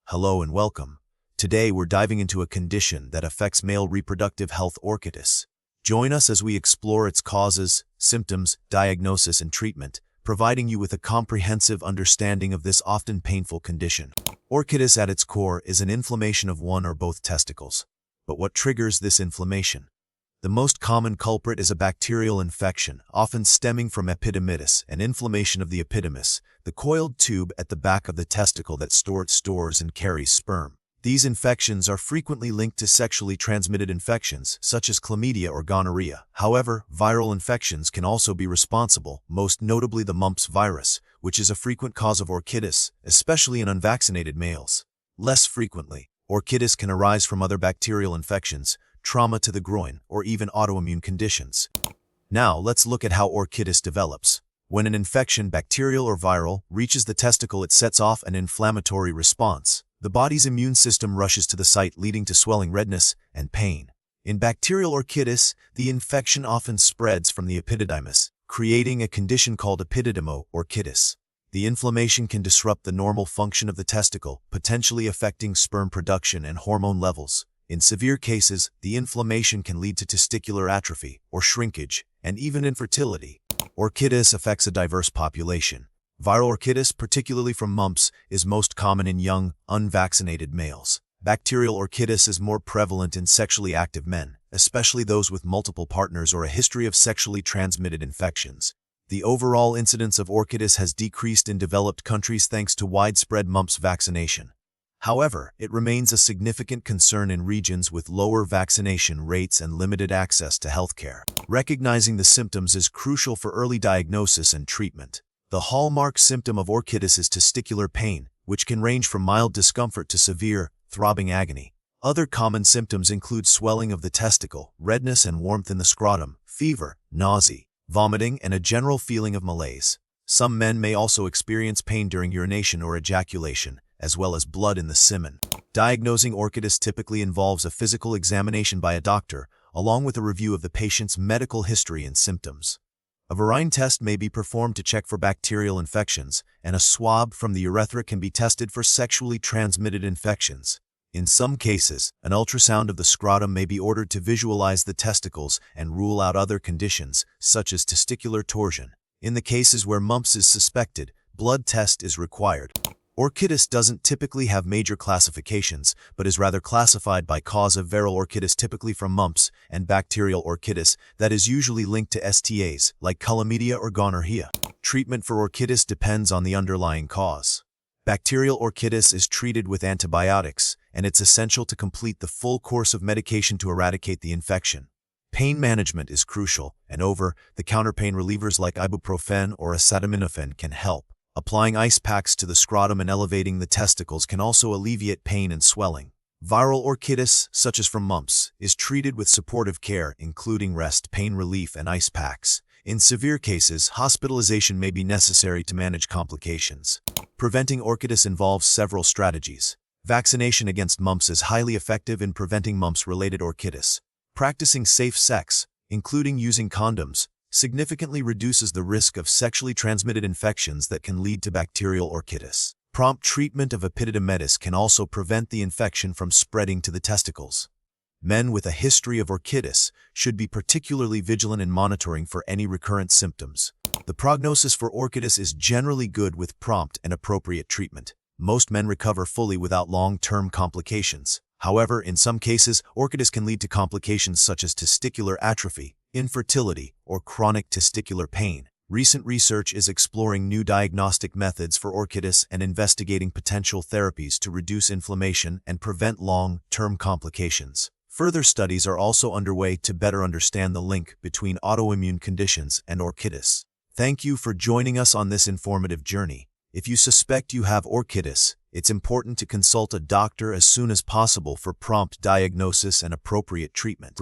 Hello and welcome. Today we're diving into a condition that affects male reproductive health, orchitis. Join us as we explore its causes, symptoms, diagnosis, and treatment, providing you with a comprehensive understanding of this often painful condition. Orchitis at its core is an inflammation of one or both testicles. But what triggers this inflammation? The most common culprit is a bacterial infection, often stemming from epididymitis, an inflammation of the epididymis, the coiled tube at the back of the testicle that stores and carries sperm. These infections are frequently linked to sexually transmitted infections, such as chlamydia or gonorrhea. However, viral infections can also be responsible, most notably the mumps virus, which is a frequent cause of orchitis, especially in unvaccinated males. Less frequently, orchitis can arise from other bacterial infections, trauma to the groin, or even autoimmune conditions. Now, let's look at how orchitis develops. When an infection, bacterial or viral, reaches the testicle, it sets off an inflammatory response. The body's immune system rushes to the site, leading to swelling, redness, and pain. In bacterial orchitis, the infection often spreads from the epididymis, creating a condition called epididymo-orchitis. The inflammation can disrupt the normal function of the testicle, potentially affecting sperm production and hormone levels. In severe cases, the inflammation can lead to testicular atrophy or shrinkage, and even infertility. Orchitis affects a diverse population. Viral orchitis, particularly from mumps, is most common in young, unvaccinated males. Bacterial orchitis is more prevalent in sexually active men, especially those with multiple partners or a history of sexually transmitted infections. The overall incidence of orchitis has decreased in developed countries thanks to widespread mumps vaccination. However, it remains a significant concern in regions with lower vaccination rates and limited access to healthcare. Recognizing the symptoms is crucial for early diagnosis and treatment. The hallmark symptom of orchitis is testicular pain, which can range from mild discomfort to severe, throbbing agony. Other common symptoms include swelling of the testicle, redness and warmth in the scrotum, fever, nausea, vomiting, and a general feeling of malaise. Some men may also experience pain during urination or ejaculation, as well as blood in the semen. Diagnosing orchitis typically involves a physical examination by a doctor, along with a review of the patient's medical history and symptoms. A urine test may be performed to check for bacterial infections, and a swab from the urethra can be tested for sexually transmitted infections. In some cases, an ultrasound of the scrotum may be ordered to visualize the testicles and rule out other conditions, such as testicular torsion. In the cases where mumps is suspected, blood test is required. Orchitis doesn't typically have major classifications, but is rather classified by cause of viral orchitis, typically from mumps, and bacterial orchitis that is usually linked to STAs, like chlamydia or gonorrhea. Treatment for orchitis depends on the underlying cause. Bacterial orchitis is treated with antibiotics, and it's essential to complete the full course of medication to eradicate the infection. Pain management is crucial, and over-the-counter pain relievers like ibuprofen or acetaminophen can help. Applying ice packs to the scrotum and elevating the testicles can also alleviate pain and swelling. Viral orchitis, such as from mumps, is treated with supportive care, including rest, pain relief, and ice packs. In severe cases, hospitalization may be necessary to manage complications. Preventing orchitis involves several strategies. Vaccination against mumps is highly effective in preventing mumps-related orchitis. Practicing safe sex, including using condoms, significantly reduces the risk of sexually transmitted infections that can lead to bacterial orchitis. Prompt treatment of epididymitis can also prevent the infection from spreading to the testicles. Men with a history of orchitis should be particularly vigilant in monitoring for any recurrent symptoms. The prognosis for orchitis is generally good with prompt and appropriate treatment. Most men recover fully without long-term complications. However, in some cases, orchitis can lead to complications such as testicular atrophy, infertility, or chronic testicular pain. Recent research is exploring new diagnostic methods for orchitis and investigating potential therapies to reduce inflammation and prevent long-term complications. Further studies are also underway to better understand the link between autoimmune conditions and orchitis. Thank you for joining us on this informative journey. If you suspect you have orchitis, it's important to consult a doctor as soon as possible for prompt diagnosis and appropriate treatment.